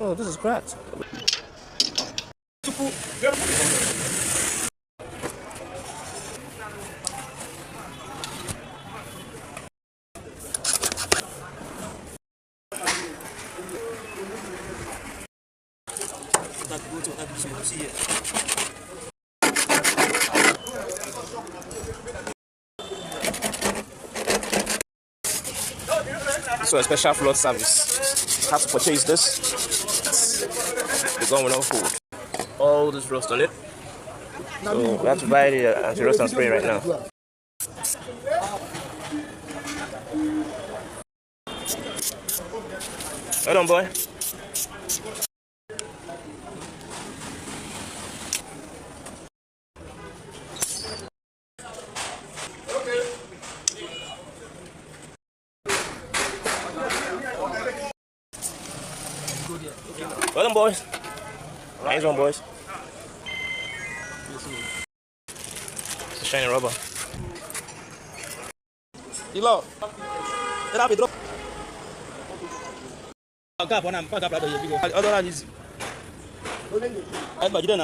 Oh, this is cracked. So a special flood service. Have to purchase this. It's going with no food. All this roast on it. So we have to buy the anti-roast and spray right now. Hold on, boy. Well done, boys. Nice one, boys. It's a shiny rubber. Hello.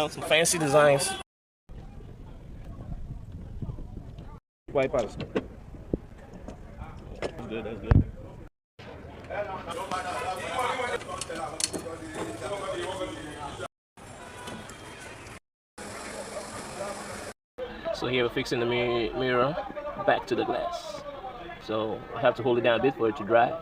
Some fancy designs. White powder. That's good, that's good. So here we're fixing the mirror back to the glass. So I have to hold it down a bit for it to dry.